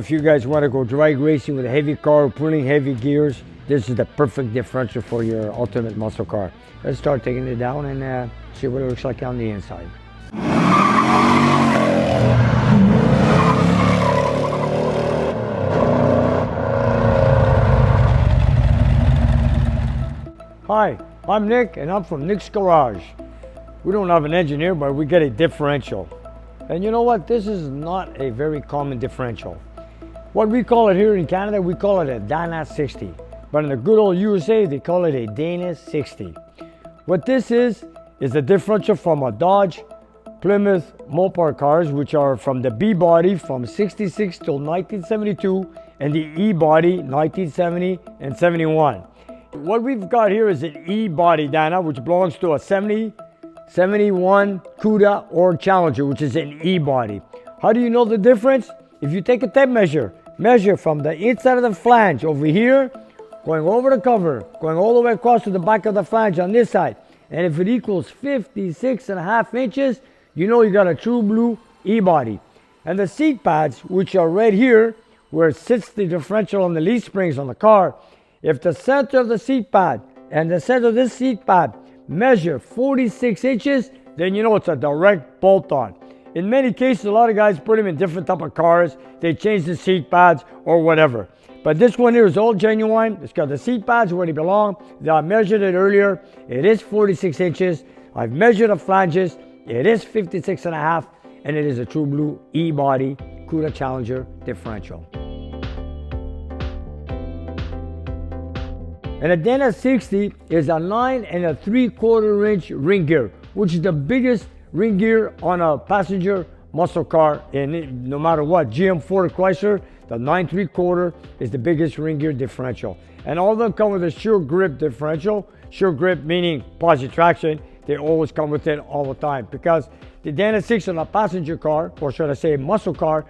if you guys want to go drag racing with a heavy car, pulling heavy gears, this is the perfect differential for your ultimate muscle car. Let's start taking it down and see what it looks like on the inside. Hi, I'm Nick and I'm from Nick's Garage. We don't have an engineer, but we get a differential. And you know what? This is not a very common differential. What we call it here in Canada, we call it a Dana 60. But in the good old USA, they call it a Dana 60. What this is a differential from a Dodge, Plymouth, Mopar cars, which are from the B body from 66 till 1972 and the E body 1970 and 71. What we've got here is an E body Dana, which belongs to a 70, 71 CUDA or Challenger, which is an E body. How do you know the difference? If you take a tape measure from the inside of the flange over here, going over the cover, going all the way across to the back of the flange on this side, and if it equals 56.5 inches, you know you got a true blue E body. And the seat pads, which are right here, where it sits the differential on the leaf springs on the car, if the center of the seat pad and the center of this seat pad measure 46 inches, then you know it's a direct bolt-on. In many cases, a lot of guys put them in different type of cars. They change the seat pads or whatever. But this one here is all genuine. It's got the seat pads where they belong. I measured it earlier. It is 46 inches. I've measured the flanges. It is 56.5, and it is a true blue E-body CUDA Challenger differential. And a Dana 60 is a 9 3/4 inch ring gear, which is the biggest ring gear on a passenger muscle car. And no matter what, GM, Ford, Chrysler, the 9 3/4 is the biggest ring gear differential. And all of them come with a sure grip differential. Sure grip meaning positive traction. They always come with it all the time, because the Dana 60 on a passenger car, or should I say muscle car,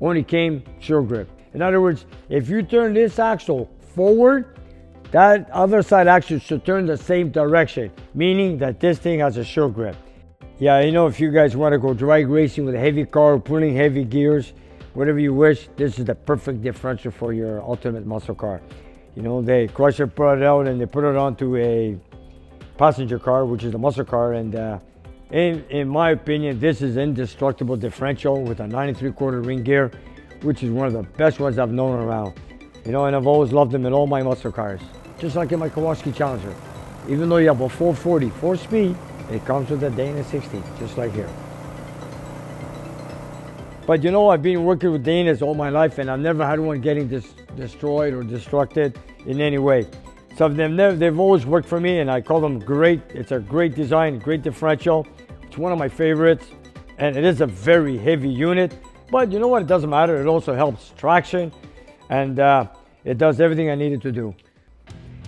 only came sure grip. In other words, if you turn this axle forward, that other side axle should turn the same direction, meaning that this thing has a sure grip. Yeah, you know, if you guys want to go drag racing with a heavy car, pulling heavy gears, whatever you wish, this is the perfect differential for your ultimate muscle car. You know, Chrysler put it out and they put it onto a passenger car, which is the muscle car, and in my opinion, this is indestructible differential with a 9 3/4 ring gear, which is one of the best ones I've known around. You know, and I've always loved them in all my muscle cars. Just like in my Kawasaki Challenger. Even though you have a 440 4-speed, it comes with a Dana 60, just like here. But you know, I've been working with Danas all my life, and I've never had one getting destroyed or destructed in any way. So they've always worked for me, and I call them great. It's a great design, great differential. It's one of my favorites, and it is a very heavy unit. But you know what? It doesn't matter. It also helps traction, and it does everything I needed to do.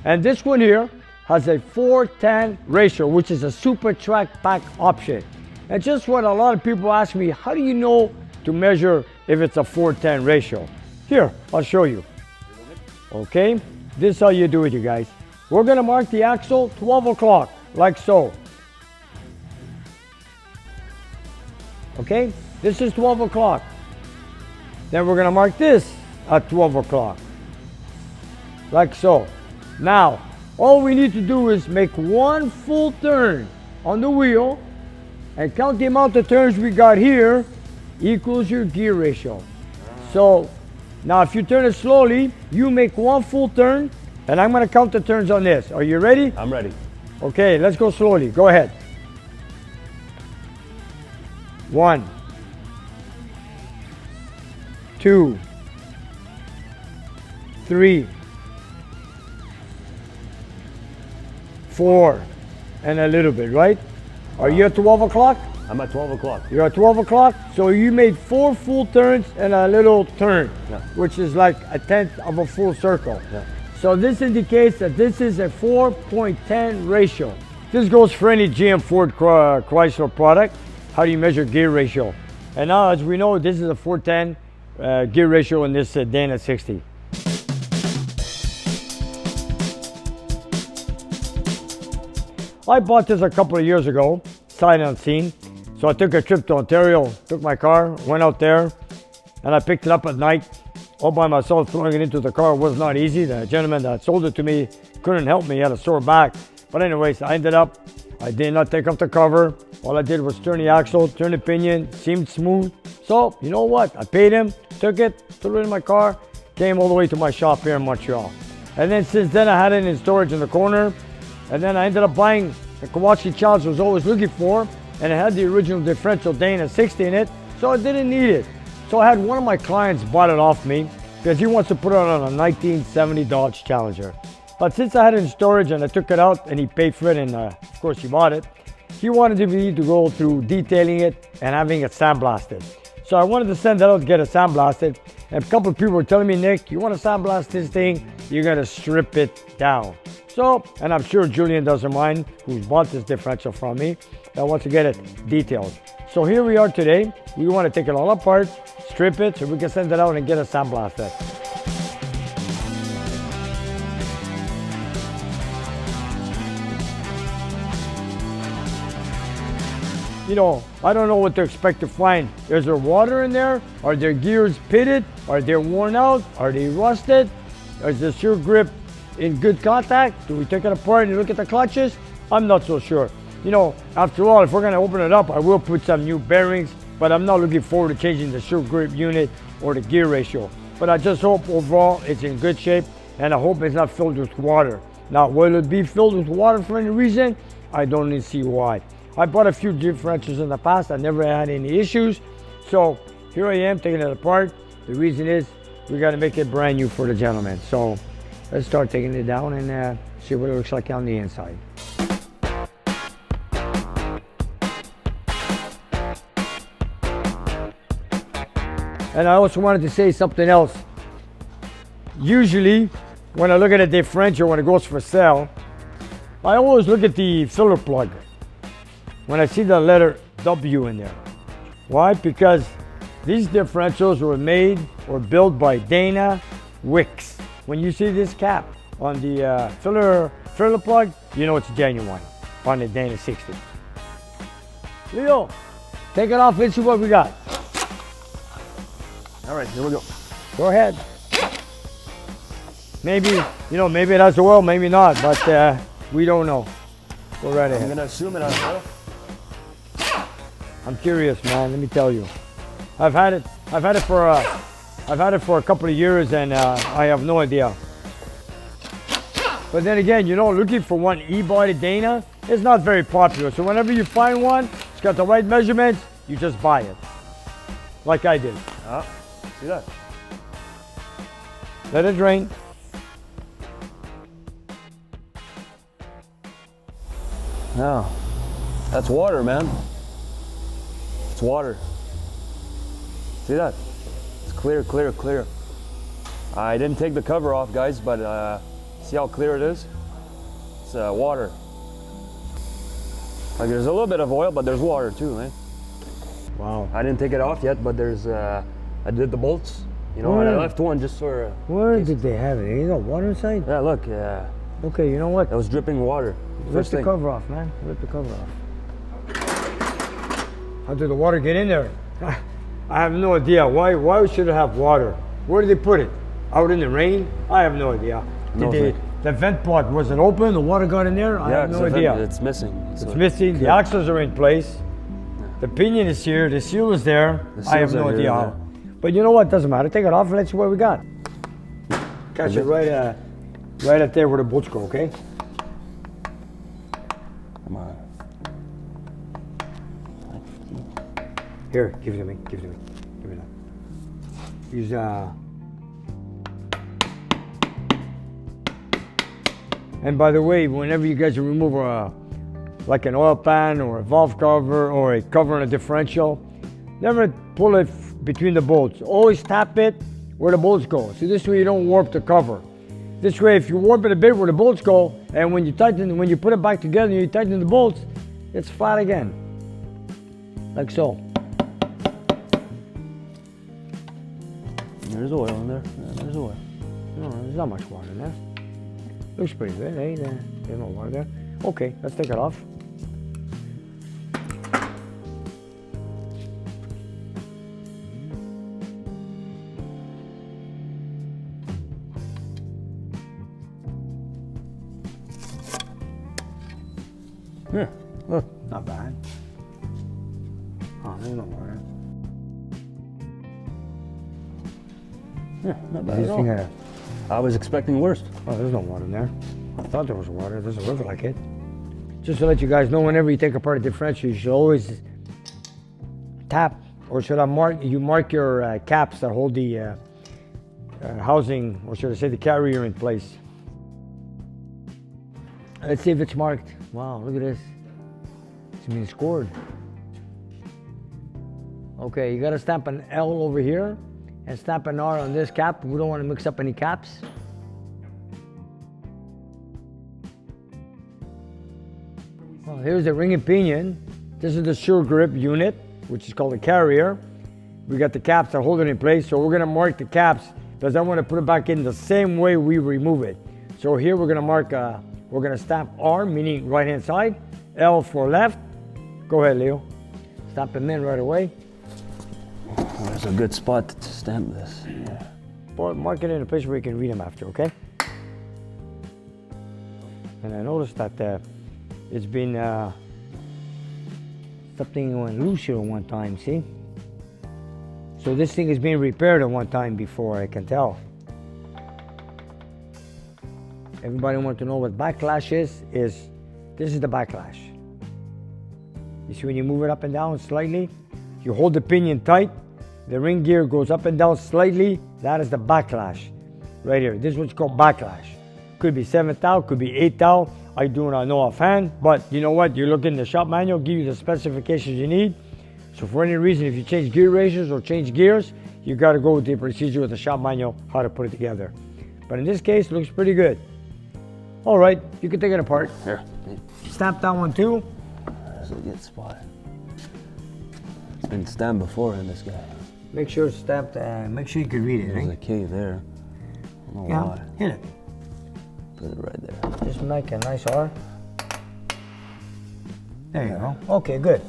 And this one here has a 4:10 ratio, which is a super track pack option. And just what a lot of people ask me, how do you know to measure if it's a 4:10 ratio? Here, I'll show you. Okay, this is how you do it, you guys. We're gonna mark the axle 12 o'clock, like so. Okay, this is 12 o'clock. Then we're gonna mark this at 12 o'clock, like so. Now, all we need to do is make one full turn on the wheel and count the amount of turns we got here equals your gear ratio. So, now if you turn it slowly, you make one full turn, and I'm gonna count the turns on this. Are you ready? I'm ready. Okay, let's go slowly. Go ahead. 1, 2, 3, 4, and a little bit, right? Are you at 12 o'clock? I'm at 12 o'clock. You're at 12 o'clock? So you made 4 full turns and a little turn, yeah, which is like a 1/10 of a full circle. Yeah. So this indicates that this is a 4.10 ratio. This goes for any GM, Ford, Chrysler product. How do you measure gear ratio? And now, as we know, this is a 410 gear ratio in this Dana 60. I bought this a couple of years ago, sight unseen. So I took a trip to Ontario, took my car, went out there, and I picked it up at night. all by myself throwing it into the car was not easy. The gentleman that sold it to me couldn't help me. He had a sore back. But anyways, I ended up, I did not take off the cover. All I did was turn the axle, turn the pinion, seemed smooth. So, you know what? I paid him, took it, threw it in my car, came all the way to my shop here in Montreal. And then since then, I had it in storage in the corner. And then I ended up buying the Kawasaki Challenge I was always looking for. And it had the original differential Dana 60 in it, so I didn't need it. So I had one of my clients bought it off me because he wants to put it on a 1970 Dodge Challenger. But since I had it in storage and I took it out and he paid for it and of course he bought it, he wanted me to go through detailing it and having it sandblasted. So I wanted to send that out to get it sandblasted. And a couple of people were telling me, Nick, you want to sandblast this thing, you're going to strip it down. So, and I'm sure Julian doesn't mind, who's bought this differential from me, that wants to get it detailed. So here we are today. We want to take it all apart, strip it, so we can send it out and get it sandblasted. You know, I don't know what to expect to find. Is there water in there? Are their gears pitted? Are they worn out? Are they rusted? Is the sure grip in good contact? Do we take it apart and look at the clutches? I'm not so sure. You know, after all, if we're going to open it up, I will put some new bearings, but I'm not looking forward to changing the sure grip unit or the gear ratio. But I just hope overall it's in good shape, and I hope it's not filled with water. Now, will it be filled with water for any reason? I don't even see why. I bought a few differentials in the past. I never had any issues. So here I am taking it apart. The reason is we got to make it brand new for the gentleman. So let's start taking it down and see what it looks like on the inside. And I also wanted to say something else. Usually, when I look at a differential when it goes for sale, I always look at the filler plug when I see the letter W in there. Why? Because these differentials were made or built by Dana Wicks. When you see this cap on the filler plug, you know it's genuine on the Dana 60. Leo, take it off and see what we got. All right, here we go. Go ahead. Maybe, you know, maybe it has oil, maybe not, but we don't know. Go right ahead. I'm gonna assume it has oil. I'm curious, man. Let me tell you. I've had it for a couple of years, and I have no idea. But then again, you know, looking for one E-body Dana is not very popular. So whenever you find one, it's got the right measurements, you just buy it, like I did. Ah, see that? Let it drain. Now, that's water, man. It's water. See that? It's clear, clear, clear. I didn't take the cover off, guys, but see how clear it is? It's water. Like there's a little bit of oil, but there's water too, eh? Wow. I didn't take it off yet, but there's, I did the bolts, you know, and I left one just for... Where did they have it? You got water inside? Yeah, look, Okay, you know what? it was dripping water. Rip the cover off, man. Rip the cover off. How did the water get in there? I have no idea. Why should it have water? Where did they put it? Out in the rain? I have no idea. The vent plug wasn't open, the water got in there? I have no idea. It's missing. It's missing, the axles are in place. The pinion is here, the seal is there. I have no idea how. But you know what, doesn't matter. Take it off and let's see what we got. Catch it right up there where the bolts go, okay? Come on. Here, give it to me, give it to me. Give it up. Use And by the way, whenever you guys remove like an oil pan or a valve cover or a cover on a differential, never pull it between the bolts. Always tap it where the bolts go. So this way you don't warp the cover. This way, if you warp it a bit where the bolts go, and when you put it back together and you tighten the bolts, it's flat again. Like so. There's oil in there. Yeah, there's oil. No, there's not much water in there. Looks pretty good, eh? There's no water there. Okay, let's take it off. Yeah, look, not bad. Oh, there's no water. Yeah, not bad at all. I was expecting worse. Oh, there's no water in there. I thought there was water. It doesn't look like it. Just to let you guys know, whenever you take apart a differential, you should always tap, or should I mark your caps that hold the housing, or should I say the carrier in place. Let's see if it's marked. Wow, look at this. It's been scored. Okay, you gotta stamp an L over here and stamp an R on this cap. We don't want to mix up any caps. Well, here's the ring and pinion. This is the sure grip unit, which is called a carrier. We got the caps that hold it in place, so we're gonna mark the caps because I want to put it back in the same way we remove it. So here we're gonna mark, we're gonna stamp R, meaning right hand side, L for left. Go ahead, Leo. Stamp them in right away. There's a good spot to stamp this. Yeah. Or mark it in a place where you can read them after, okay? And I noticed that it's been something went loose here one time, see? So this thing is being repaired at one time before, I can tell. Everybody wants to know what backlash is this is the backlash. You see when you move it up and down slightly, you hold the pinion tight, the ring gear goes up and down slightly, that is the backlash. Right here, this is what's called backlash. Could be 7th thou, could be 8th thou. I do not know offhand, but you know what? You look in the shop manual, give you the specifications you need. So for any reason, if you change gear ratios or change gears, you got to go with the procedure with the shop manual, how to put it together. But in this case, it looks pretty good. All right, you can take it apart. Here. Stamp that one too. That's a good spot. It's been stamped before in this guy. Make sure it's stamped, make sure you can read it. There's Right? a key there. I don't know Yeah, why. hit it. Put it right there. Just make a nice R. There you go. Okay, good.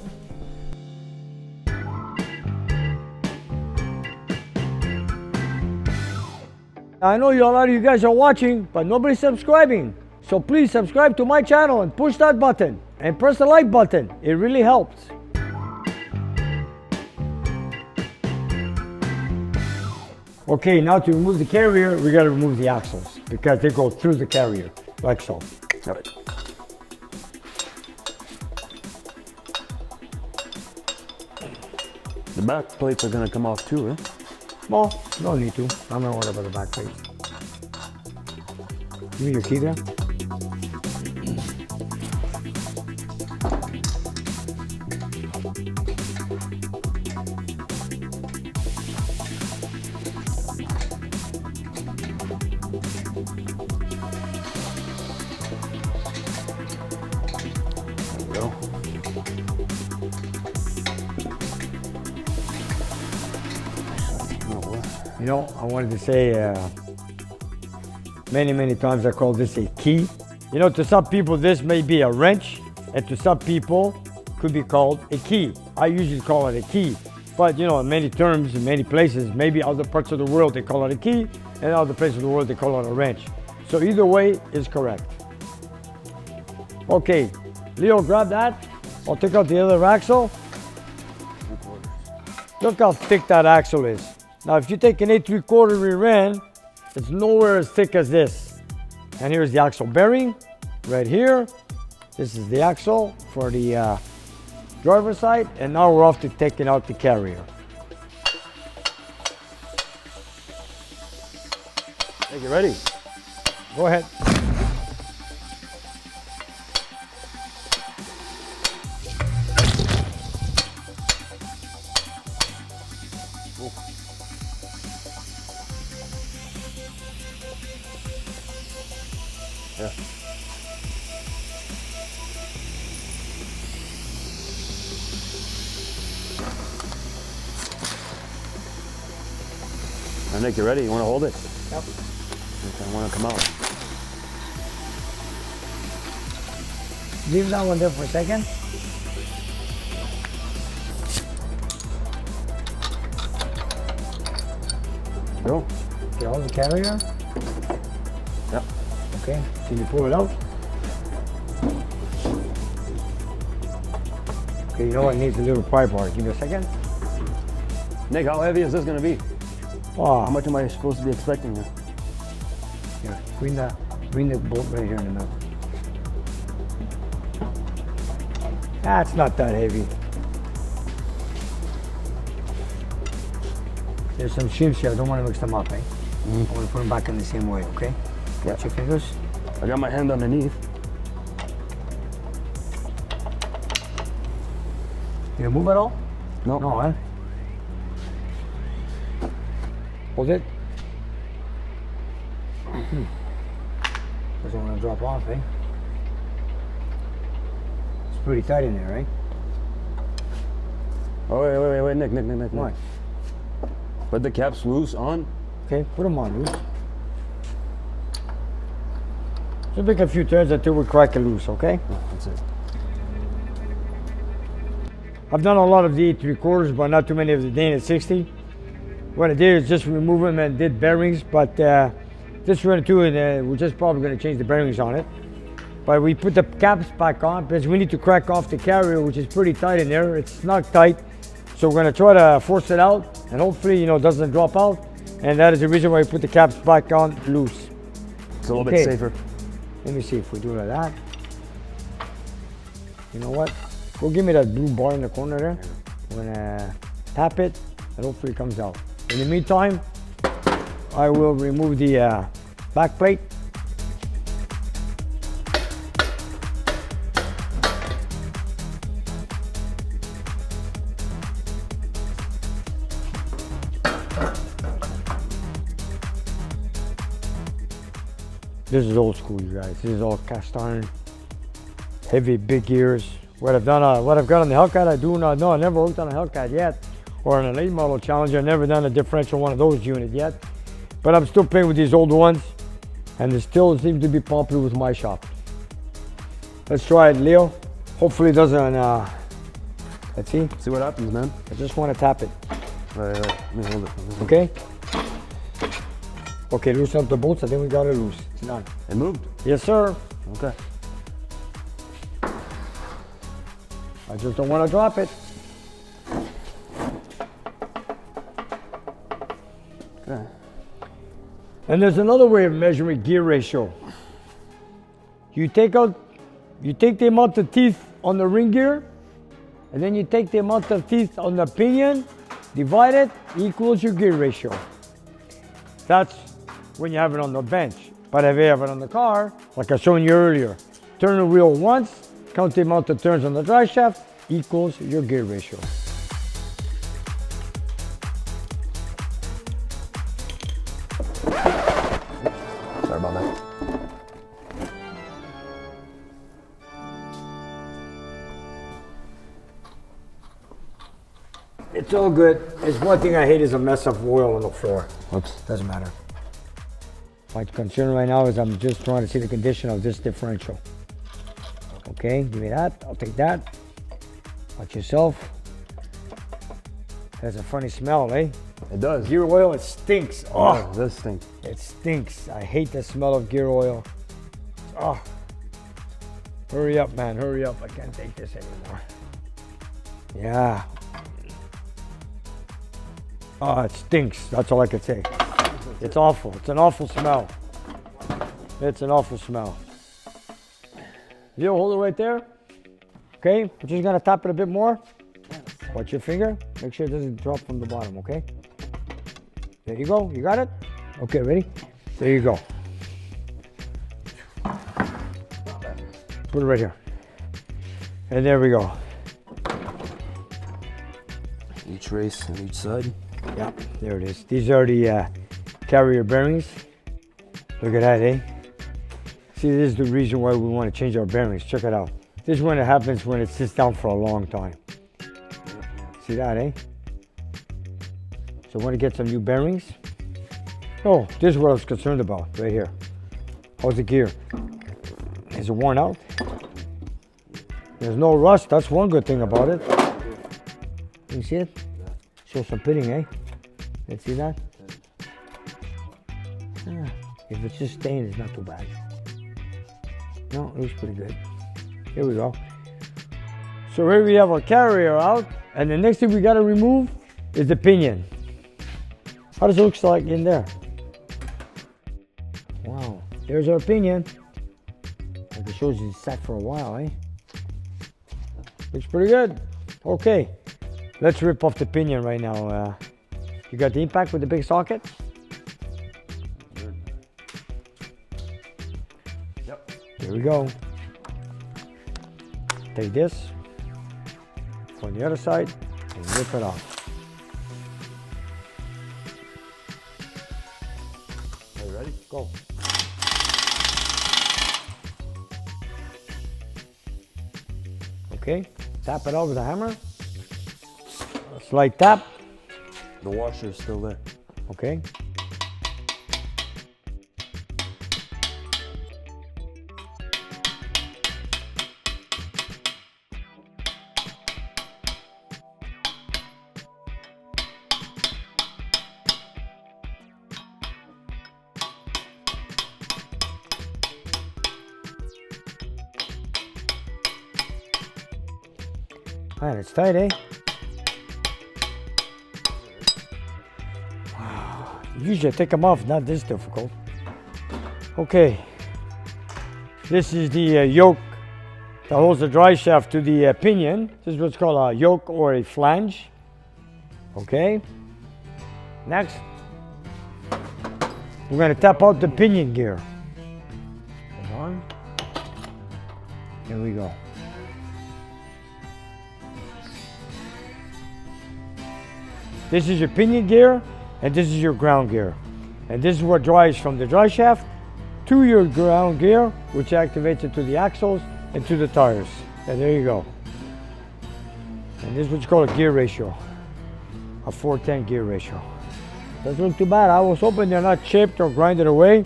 I know a lot of you guys are watching, but nobody's subscribing. So please subscribe to my channel and push that button and press the like button. It really helps. Okay, now to remove the carrier, we got to remove the axles because they go through the carrier, like so. All right. The back plates are gonna come off too, eh? Well, no need to. I'm not worried about the back plates. Give me your key there. There we go. You know, I wanted to say many times I call this a key. You know, to some people this may be a wrench, and to some people could be called a key. I usually call it a key, but you know, in many terms, in many places, maybe other parts of the world they call it a key, and other places of the world they call it a wrench. So either way is correct. Okay, Leo, grab that. I'll take out the other axle. Look how thick that axle is. Now, if you take an 8 3/4 rear end, it's nowhere as thick as this. And here's the axle bearing right here. This is the axle for the driver's side. And now we're off to taking out the carrier. Hey, get ready. Go ahead. Yeah. Nick, you ready? You want to hold it? Yep. I want to come out. Leave that one there for a second. Go. Okay, hold the carrier. Yep. Okay, can you pull it out? Okay, you know what needs a little pry bar? Give me a second. Nick, how heavy is this gonna be? Oh, How much am I supposed to be expecting here? here, bring the bolt right here in the middle. That's not that heavy. There's some shrimps here. I don't want to mix them up, eh? I want to put them back in the same way, okay? Watch your fingers. I got my hand underneath. Did it move at all? No. No, huh? Hold it. Doesn't want to drop off, eh? It's pretty tight in there, right? Oh, wait, Nick. What? Put the caps loose on. Okay, put them on loose. Just make a few turns until we crack it loose, okay? That's it. I've done a lot of the 3/4, but not too many of the Dana 60. What I did is just remove them and did bearings, but this run too, and we're just probably going to change the bearings on it. But we put the caps back on because we need to crack off the carrier, which is pretty tight in there. It's not tight, so we're going to try to force it out, and hopefully, you know, it doesn't drop out. And that is the reason why we put the caps back on loose. It's a little bit safer. Let me see if we do it like that. You know what? Go give me that blue bar in the corner there. We're gonna tap it, and hopefully it comes out. In the meantime, I will remove the back plate. This is old school, you guys. This is all cast iron, heavy, big gears. What I've got on the Hellcat, I do not know. I never worked on a Hellcat yet, or on a late model Challenger. I've never done a differential one of those units yet. But I'm still playing with these old ones, and they still seem to be popular with my shop. Let's try it, Leo. Hopefully it doesn't, let's see. See what happens, man. I just want to tap it. Right. Let me hold it. Okay? Okay, loosen up the bolts. I think we got it loose. It's done. It moved. Yes, sir. Okay. I just don't want to drop it. Okay. And there's another way of measuring gear ratio. You take the amount of teeth on the ring gear, and then you take the amount of teeth on the pinion, divide it, equals your gear ratio. That's when you have it on the bench. But if you have it on the car, like I showed you earlier, turn the wheel once, count the amount of turns on the drive shaft, equals your gear ratio. Sorry about that. It's all good. There's one thing I hate is a mess of oil on the floor. Whoops. Doesn't matter. My concern right now is I'm just trying to see the condition of this differential. Okay, give me that. I'll take that. Watch yourself. Has a funny smell, eh? It does. Gear oil, it stinks. Oh, It does stink. it stinks. I hate the smell of gear oil. Oh, hurry up, man, hurry up. I can't take this anymore. Yeah. Oh, it stinks. That's all I can say. It's awful. It's an awful smell. It's an awful smell. Leo, hold it right there. Okay, we're just gonna tap it a bit more. Watch your finger. Make sure it doesn't drop from the bottom, okay? There you go. You got it? Okay, ready? There you go. Put it right here. And there we go. Each race on each side. Yeah, there it is. These are the carrier bearings. Look at that, eh? See, this is the reason why we want to change our bearings. Check it out. This is when it happens when it sits down for a long time. See that, eh? So I want to get some new bearings. Oh, this is what I was concerned about right here. How's the gear? Is it worn out? There's no rust. That's one good thing about it. You see it? Show some pitting, eh? Let's see that? If it's just stained, it's not too bad. No, it looks pretty good. Here we go. So here we have our carrier out, and the next thing we gotta remove is the pinion. How does it look like in there? Wow, there's our pinion. Like it shows you sat for a while, eh? Looks pretty good. Okay, let's rip off the pinion right now. You got the impact with the big socket? Yep. Here we go. Take this on the other side and rip it off. Are you ready? Go. Okay, tap it out with a hammer. Slight tap. The washer is still there. Okay. Man, it's tight, eh? Usually I take them off, not this difficult. Okay, this is the yoke that holds the drive shaft to the pinion. This is what's called a yoke or a flange. Okay, next, we're going to tap out the pinion gear. Hold on. Here we go. This is your pinion gear, and this is your ground gear. And this is what drives from the drive shaft to your ground gear, which activates it to the axles and to the tires. And there you go. And this is what you call a gear ratio, a 410 gear ratio. Doesn't look too bad. I was hoping they're not chipped or grinded away.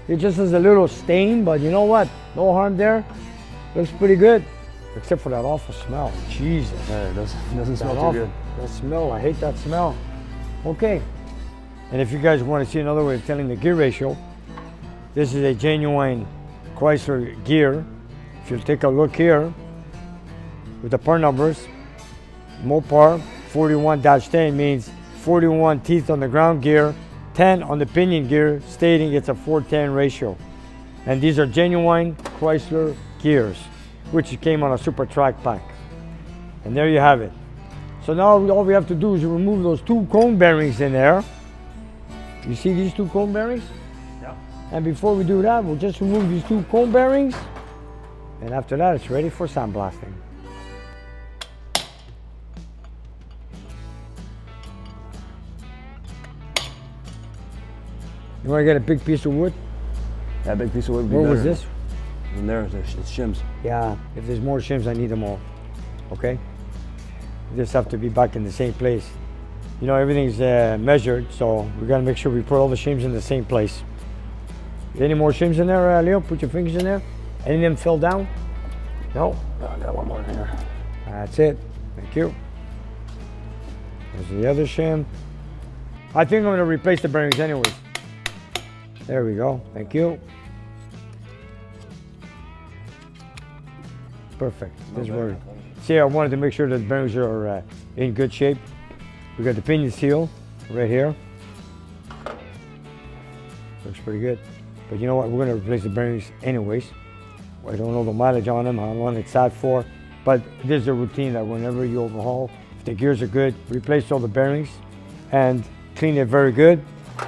It just has a little stain, but you know what? No harm there. Looks pretty good, except for that awful smell. Jesus. Yeah, it doesn't smell too good. That smell, I hate that smell. Okay. And if you guys want to see another way of telling the gear ratio, this is a genuine Chrysler gear. If you take a look here with the part numbers, Mopar 41-10 means 41 teeth on the ground gear, 10 on the pinion gear, stating it's a 410 ratio. And these are genuine Chrysler gears, which came on a Super Track pack. And there you have it. So now all we have to do is remove those two cone bearings in there. You see these two cone bearings? Yeah. And before we do that, we'll just remove these two cone bearings. And after that, it's ready for sandblasting. You want to get a big piece of wood? That big piece of wood would be What better. was this? And there's shims. Yeah, if there's more shims, I need them all. Okay? They just have to be back in the same place. You know, everything's measured, so we gotta make sure we put all the shims in the same place. Any more shims in there, Leo? Put your fingers in there. Any of them fell down? No? Oh, I got one more in here. That's it. Thank you. There's the other shim. I think I'm gonna replace the bearings anyways. There we go. Thank you. Perfect. This works. See, I wanted to make sure that the bearings are in good shape. We got the pinion seal right here. Looks pretty good. But you know what? We're going to replace the bearings anyways. I don't know the mileage on them, how long it's sat for. But this is a routine that whenever you overhaul, if the gears are good, replace all the bearings and clean it very good.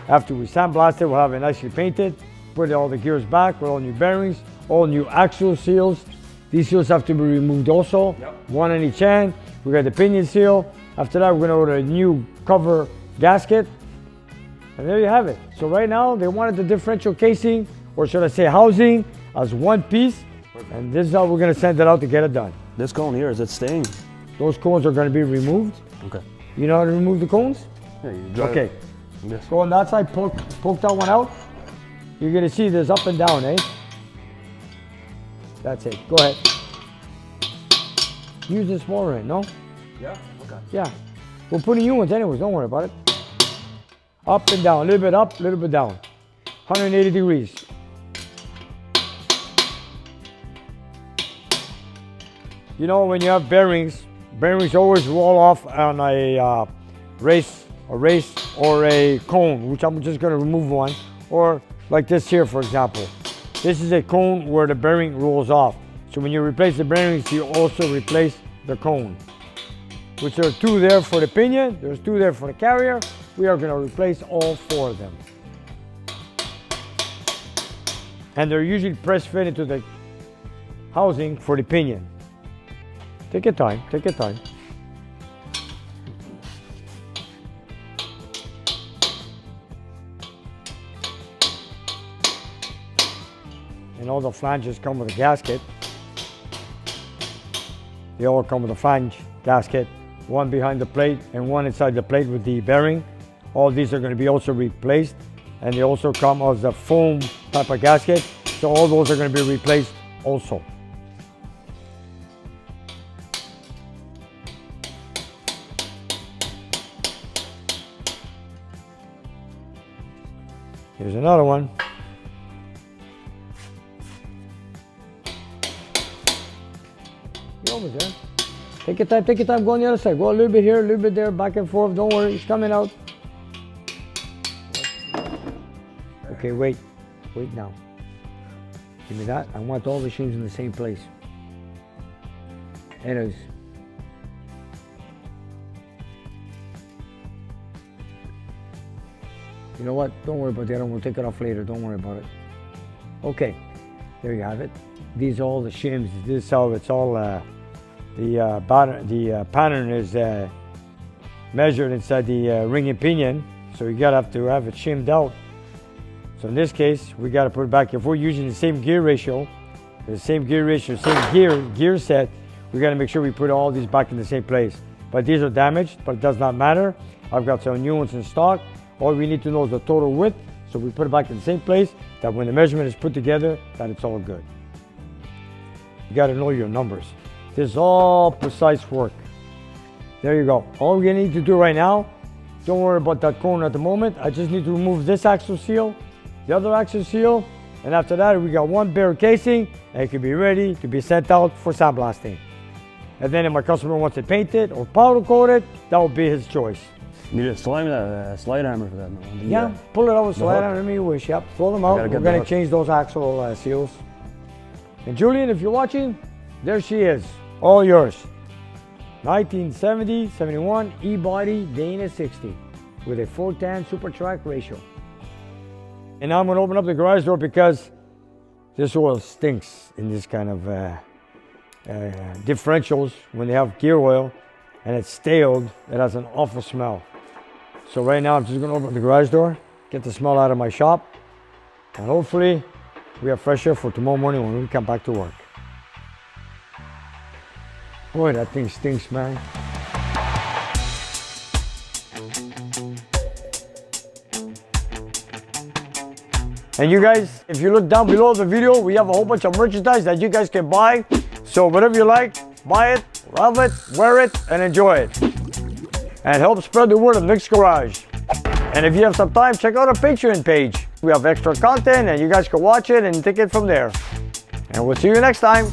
After we sandblast it, we'll have it nicely painted. Put all the gears back with all new bearings, all new axle seals. These seals have to be removed also, one on each end. We got the pinion seal. After that, we're gonna order a new cover gasket. And there you have it. So right now, they wanted the differential casing, or should I say housing, as one piece. And this is how we're gonna send it out to get it done. This cone here, is it staying? Those cones are gonna be removed. Okay. You know how to remove the cones? Yeah, you drive Okay. Yes. Go on that side, poke that one out. You're gonna see this up and down, eh? That's it, go ahead. Use the smaller end, no? Yeah? Okay. Yeah. We're putting new ones anyways, don't worry about it. Up and down, a little bit up, a little bit down. 180 degrees. You know, when you have bearings always roll off on a race or a cone, which I'm just gonna remove one, or like this here, for example. This is a cone where the bearing rolls off. So when you replace the bearings, you also replace the cone. Which there are 2 there for the pinion, there's 2 there for the carrier. We are gonna replace all 4 of them. And they're usually press fit into the housing for the pinion. Take your time, take your time. And all the flanges come with a gasket. They all come with a flange gasket, one behind the plate and one inside the plate with the bearing. All these are going to be also replaced, and they also come as a foam type of gasket. So all those are going to be replaced also. Here's another one. You're almost there. Take your time, go on the other side. Go a little bit here, a little bit there, back and forth. Don't worry, it's coming out. Okay, wait now. Give me that. I want all the shims in the same place. Anyways. You know what? Don't worry about the other one. We'll take it off later. Don't worry about it. Okay, there you have it. These are all the shims. This is how it's all. The pattern is measured inside the ring and pinion, so you gotta have to have it shimmed out. So in this case, we gotta put it back. If we're using the same gear ratio, same gear set, we gotta make sure we put all these back in the same place. But these are damaged, but it does not matter. I've got some new ones in stock. All we need to know is the total width, so we put it back in the same place, that when the measurement is put together, that it's all good. You gotta know your numbers. This is all precise work. There you go. All we need to do right now, don't worry about that corner at the moment. I just need to remove this axle seal, the other axle seal, and after that we got one bare casing, and it can be ready to be sent out for sandblasting. And then if my customer wants it painted or powder coated, that will be his choice. You need a slide hammer for that. Yeah, pull it out with slide hammer, me wish. Yep, pull them out. We're gonna change those axle seals. And Julian, if you're watching, there she is, all yours. 1970, 71 E-body Dana 60 with a 410 Super Track ratio. And now I'm gonna open up the garage door because this oil stinks in this kind of differentials when they have gear oil and it's staled. It has an awful smell. So right now I'm just gonna open the garage door, get the smell out of my shop, and hopefully we have fresh air for tomorrow morning when we come back to work. Boy, that thing stinks, man. And you guys, if you look down below the video, we have a whole bunch of merchandise that you guys can buy. So whatever you like, buy it, love it, wear it, and enjoy it. And help spread the word of Nick's Garage. And if you have some time, check out our Patreon page. We have extra content and you guys can watch it and take it from there. And we'll see you next time.